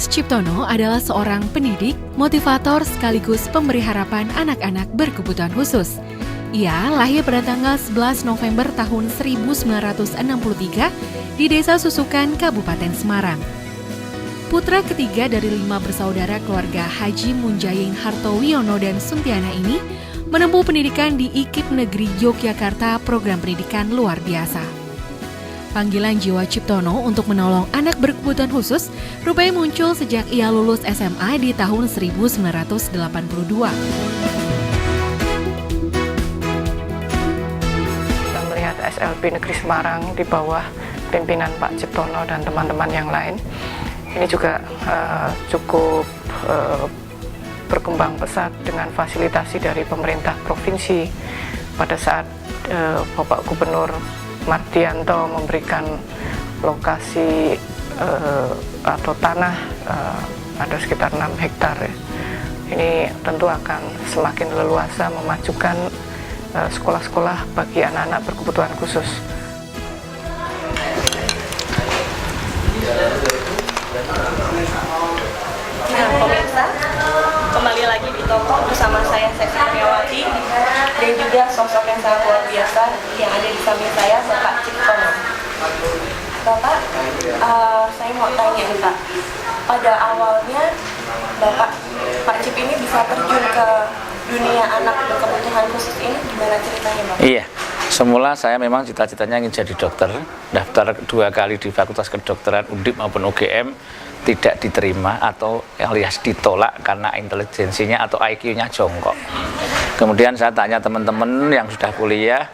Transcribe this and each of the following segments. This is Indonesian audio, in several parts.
Agus Ciptono adalah seorang pendidik, motivator sekaligus pemberi harapan anak-anak berkebutuhan khusus. Ia lahir pada tanggal 11 November tahun 1963 di Desa Susukan, Kabupaten Semarang. Putra ketiga dari 5 bersaudara keluarga Haji Munjaying Hartowiono dan Suntiana ini menempuh pendidikan di IKIP Negeri Yogyakarta, program pendidikan luar biasa. Panggilan jiwa Ciptono untuk menolong anak berkebutuhan khusus rupanya muncul sejak ia lulus SMA di tahun 1982. Kita melihat SLB Negeri Semarang di bawah pimpinan Pak Ciptono dan teman-teman yang lain, ini juga cukup berkembang pesat dengan fasilitasi dari pemerintah provinsi. Pada saat Bapak Gubernur Mardianto memberikan lokasi atau tanah ada sekitar 6 hektar ya. Ini tentu akan semakin leluasa memajukan sekolah-sekolah bagi anak-anak berkebutuhan khusus. Nah, pemirsa, kembali lagi di toko bersama saya Seksi Kurniawati dan juga sosok yang sangat luar biasa yang ada di samping saya, Bapak Ciptono. Bapak, saya mau tanya nih Pak, pada awalnya Pak Cip ini bisa terjun ke dunia anak berkebutuhan khusus ini, gimana ceritanya Bapak? Iya, semula saya memang cita-citanya ingin jadi dokter, daftar 2 kali di Fakultas Kedokteran Undip maupun UGM, tidak diterima atau alias ditolak karena intelijensinya atau IQ-nya jongkok. Kemudian saya tanya teman-teman yang sudah kuliah,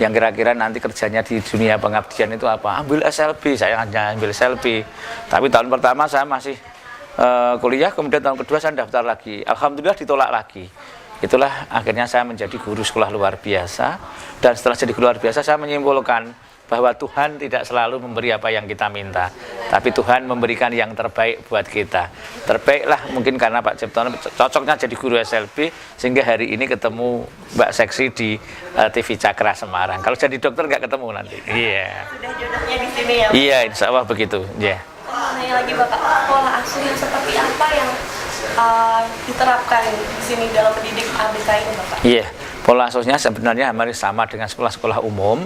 yang kira-kira nanti kerjanya di dunia pengabdian itu apa? Ambil SLB, saya hanya ambil SLB. Tapi tahun pertama saya masih kuliah, kemudian tahun kedua saya daftar lagi. Alhamdulillah ditolak lagi. Itulah akhirnya saya menjadi guru sekolah luar biasa. Dan setelah jadi guru luar biasa saya menyimpulkan bahwa Tuhan tidak selalu memberi apa yang kita minta, tapi Tuhan memberikan yang terbaik buat kita. Terbaiklah mungkin karena Pak Ciptono cocoknya jadi guru SLB, sehingga hari ini ketemu Mbak Seksi di TV Cakra Semarang. Kalau jadi dokter nggak ketemu nanti. Iya. Sudah jodohnya di sini ya Pak? Iya, insya Allah begitu. Iya. Nanya lagi Bapak, pola asuh yang seperti apa yang diterapkan di sini dalam mendidik ABK ini Bapak? Iya. Pola asuhnya sebenarnya hampir sama dengan sekolah-sekolah umum.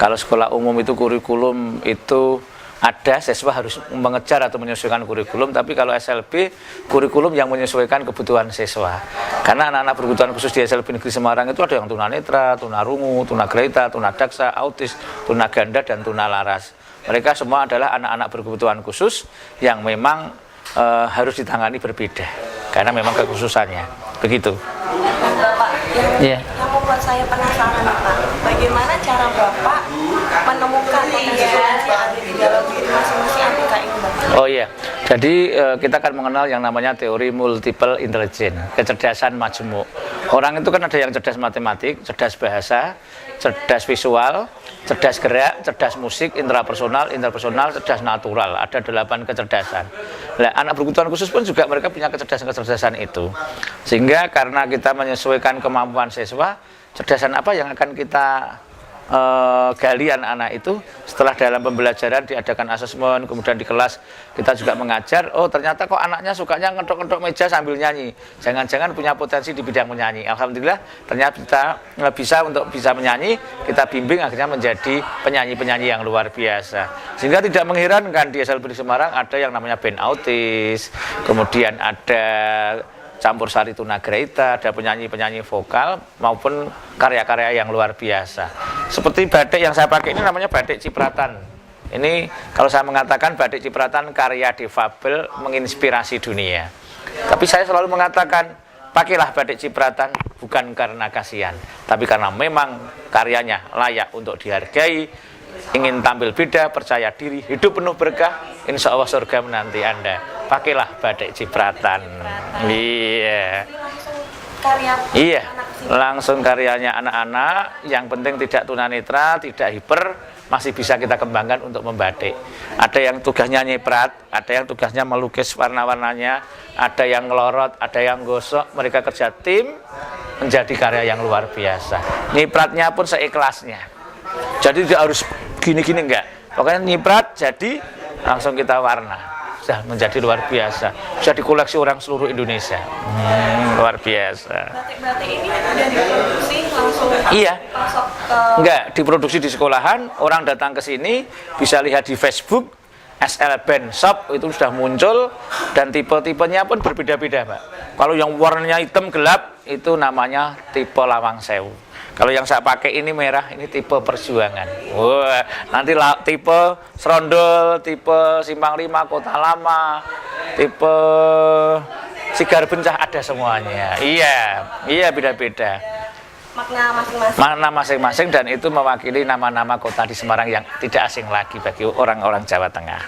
Kalau sekolah umum itu kurikulum itu ada, siswa harus mengejar atau menyesuaikan kurikulum, tapi kalau SLB kurikulum yang menyesuaikan kebutuhan siswa. Karena anak-anak berkebutuhan khusus di SLB Negeri Semarang itu ada yang tunanetra, tunarungu, tunagrahita, tunadaksa, autis, tunaganda, dan tunalaras. Mereka semua adalah anak-anak berkebutuhan khusus yang memang harus ditangani berbeda karena memang kekhususannya. Begitu. Bapak, yang membuat saya penasaran Bapak, bagaimana cara Bapak menemukan potensi yang ada di dalam diri masing-masing ABK ini Bapak? Oh iya, jadi kita akan mengenal yang namanya teori multiple intelligence, kecerdasan majemuk. Orang itu kan ada yang cerdas matematik, cerdas bahasa, cerdas visual, cerdas gerak, cerdas musik, intrapersonal, cerdas natural. Ada 8 kecerdasan. Nah, anak berkebutuhan khusus pun juga mereka punya kecerdasan-kecerdasan itu. Sehingga karena kita menyesuaikan kemampuan siswa, kecerdasan apa yang akan kita gali anak-anak itu setelah dalam pembelajaran diadakan asesmen, kemudian di kelas kita juga mengajar, oh ternyata kok anaknya sukanya ngedok-ngedok meja sambil nyanyi, jangan-jangan punya potensi di bidang menyanyi. Alhamdulillah ternyata kita bisa menyanyi, kita bimbing akhirnya menjadi penyanyi-penyanyi yang luar biasa. Sehingga tidak mengherankan di SLB Semarang ada yang namanya band autis, kemudian ada campur sari tunagrahita, ada penyanyi-penyanyi vokal maupun karya-karya yang luar biasa. Seperti batik yang saya pakai ini namanya batik cipratan. Ini kalau saya mengatakan batik cipratan karya difabel menginspirasi dunia. Tapi saya selalu mengatakan pakailah batik cipratan bukan karena kasihan, tapi karena memang karyanya layak untuk dihargai. Ingin tampil beda, percaya diri, hidup penuh berkah, insya Allah surga menanti Anda. Pakailah batik cipratan. Iya. Iya, langsung karyanya anak-anak. Yang penting tidak tunanetra, tidak hiper, masih bisa kita kembangkan untuk membatik. Ada yang tugasnya nyiprat, ada yang tugasnya melukis warna-warnanya, ada yang ngelorot, ada yang gosok. Mereka kerja tim menjadi karya yang luar biasa. Nyipratnya pun seikhlasnya. Jadi tidak harus gini-gini, enggak. Pokoknya nyiprat jadi langsung kita warna. sudah menjadi luar biasa. Bisa dikoleksi orang seluruh Indonesia. Luar biasa. Batik-batik ini udah diproduksi langsung Iya. masuk ke Enggak, diproduksi di sekolahan, orang datang ke sini bisa lihat di Facebook, SL Band Shop itu sudah muncul dan tipe-tipenya pun berbeda-beda, Pak. Kalau yang warnanya hitam gelap itu namanya tipe Lawang Sewu. Kalau yang saya pakai ini merah, ini tipe Perjuangan. Wah, nanti tipe Serondol, tipe Simpang 5 Kota Lama, tipe Sigar Bencah ada semuanya. Iya beda-beda. makna masing-masing. Mana masing-masing dan itu mewakili nama-nama kota di Semarang yang tidak asing lagi bagi orang-orang Jawa Tengah.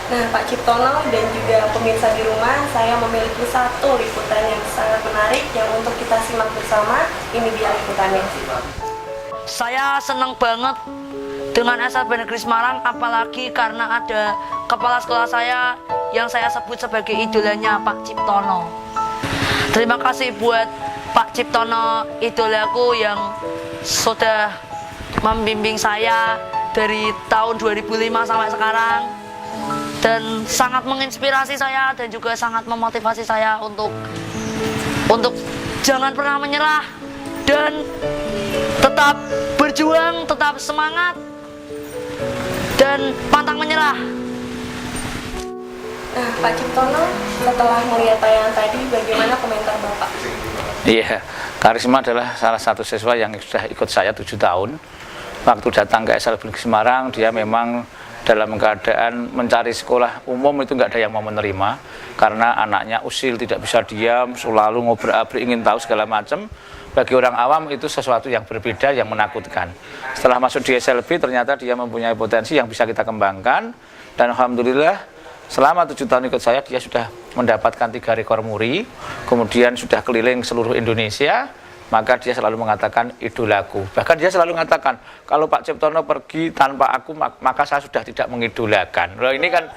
Nah, Pak Ciptono dan juga pemirsa di rumah, saya memiliki satu liputan yang sangat menarik yang untuk kita simak bersama. Ini dia liputannya. Saya senang banget dengan SLB Negeri Semarang, apalagi karena ada kepala sekolah saya yang saya sebut sebagai idolanya Pak Ciptono. Terima kasih buat Pak Ciptono, idolaku yang sudah membimbing saya dari tahun 2005 sampai sekarang dan sangat menginspirasi saya dan juga sangat memotivasi saya untuk jangan pernah menyerah dan tetap berjuang, tetap semangat dan pantang menyerah. Nah, Pak Ciptono, setelah melihat tayangan tadi, bagaimana komentar Bapak? Iya, Karisma adalah salah satu siswa yang sudah ikut saya 7 tahun. Waktu datang ke SLB Semarang, dia memang dalam keadaan mencari sekolah umum itu nggak ada yang mau menerima karena anaknya usil, tidak bisa diam, selalu ngobrol-abrik, ingin tahu segala macam. Bagi orang awam itu sesuatu yang berbeda, yang menakutkan. Setelah masuk di SLB, ternyata dia mempunyai potensi yang bisa kita kembangkan dan alhamdulillah selama 7 tahun ikut saya, dia sudah mendapatkan 3 rekor muri, kemudian sudah keliling seluruh Indonesia, maka dia selalu mengatakan idolaku. Bahkan dia selalu mengatakan, kalau Pak Ciptono pergi tanpa aku, maka saya sudah tidak mengidolakan. Loh, ini kan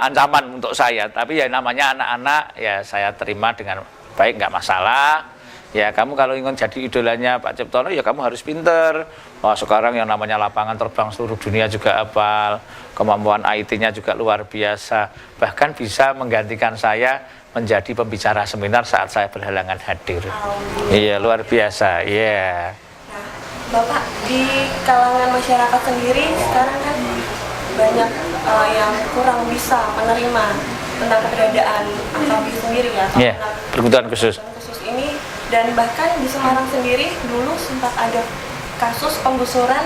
ancaman untuk saya, tapi ya namanya anak-anak, ya saya terima dengan baik, nggak masalah. Ya kamu kalau ingin jadi idolanya Pak Ciptono, ya kamu harus pinter. Wah, sekarang yang namanya lapangan terbang seluruh dunia juga hafal, kemampuan IT-nya juga luar biasa. Bahkan bisa menggantikan saya menjadi pembicara seminar saat saya berhalangan hadir. Iya, luar biasa. Iya. Nah, Bapak, di kalangan masyarakat sendiri sekarang kan banyak yang kurang bisa menerima tentang keberadaan AKB sendiri ya, Iya, perguruan khusus. khusus ini. Dan bahkan di Semarang sendiri dulu sempat ada kasus penggusuran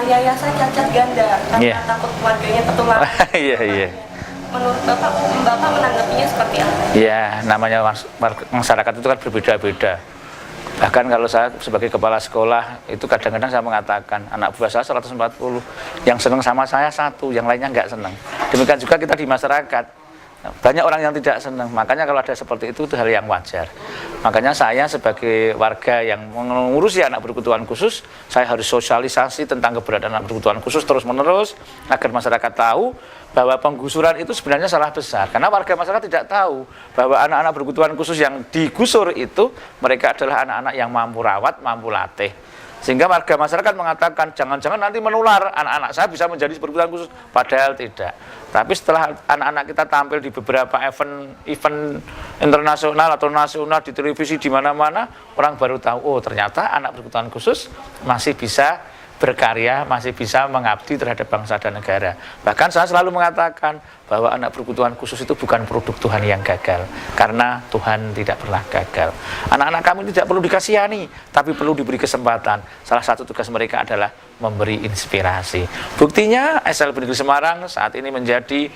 yayasan cacat ganda karena takut warganya tertular. Iya. Menurut Bapak menanggapinya seperti apa? Ya, namanya masyarakat itu kan berbeda-beda. Bahkan kalau saya sebagai kepala sekolah itu kadang-kadang saya mengatakan anak buah saya 140, yang senang sama saya 1, yang lainnya nggak senang. Demikian juga kita di masyarakat. Banyak orang yang tidak senang, makanya kalau ada seperti itu hal yang wajar. Makanya saya sebagai warga yang mengurusi anak berkebutuhan khusus, saya harus sosialisasi tentang keberadaan anak berkebutuhan khusus terus-menerus agar masyarakat tahu bahwa penggusuran itu sebenarnya salah besar. Karena warga masyarakat tidak tahu bahwa anak-anak berkebutuhan khusus yang digusur itu mereka adalah anak-anak yang mampu rawat, mampu latih. Sehingga warga masyarakat mengatakan jangan-jangan nanti menular, anak-anak saya bisa menjadi berkebutuhan khusus, padahal tidak. Tapi setelah anak-anak kita tampil di beberapa event internasional atau nasional di televisi di mana-mana, orang baru tahu, oh ternyata anak berkebutuhan khusus masih bisa berkarya, masih bisa mengabdi terhadap bangsa dan negara. Bahkan saya selalu mengatakan bahwa anak berkebutuhan khusus itu bukan produk Tuhan yang gagal, karena Tuhan tidak pernah gagal. Anak-anak kami tidak perlu dikasihani, tapi perlu diberi kesempatan. Salah satu tugas mereka adalah memberi inspirasi. Buktinya SLB Negeri Semarang saat ini menjadi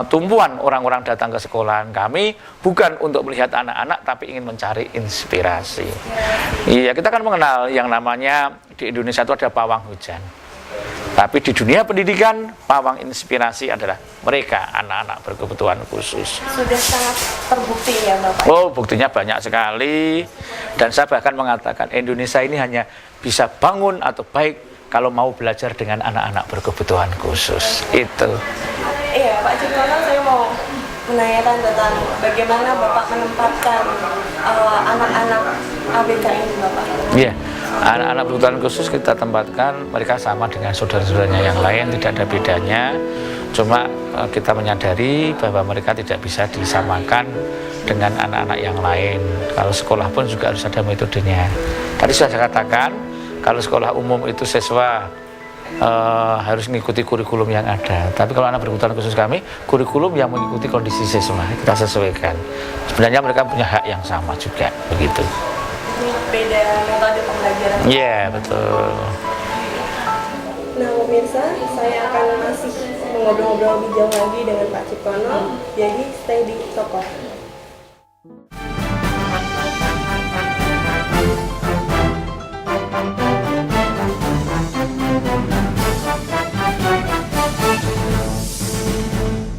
tumpuan orang-orang datang ke sekolahan kami bukan untuk melihat anak-anak, tapi ingin mencari inspirasi. Iya, kita kan mengenal yang namanya di Indonesia itu ada pawang hujan. Tapi di dunia pendidikan, pawang inspirasi adalah mereka, anak-anak berkebutuhan khusus. Sudah sangat terbukti ya Bapak? Oh, buktinya banyak sekali. Dan saya bahkan mengatakan Indonesia ini hanya bisa bangun atau baik kalau mau belajar dengan anak-anak berkebutuhan khusus. Itu. Iya, Pak Ciptono, saya mau menanyakan tentang bagaimana Bapak menempatkan anak-anak ABK ini, Bapak. Iya, anak-anak berkebutuhan khusus kita tempatkan mereka sama dengan saudara-saudaranya yang lain, tidak ada bedanya. Cuma kita menyadari bahwa mereka tidak bisa disamakan dengan anak-anak yang lain. Kalau sekolah pun juga harus ada metodenya. Tadi sudah saya katakan, kalau sekolah umum itu siswa harus mengikuti kurikulum yang ada. Tapi kalau anak berkebutuhan khusus kami, kurikulum yang mengikuti kondisi siswa kita sesuaikan. Sebenarnya mereka punya hak yang sama juga, begitu. Beda metode pembelajaran. Iya, betul. Nah, pemirsa, saya akan masih mengobrol-ngobrol lebih jauh lagi dengan Pak Ciptono. Jadi, stay di Toko.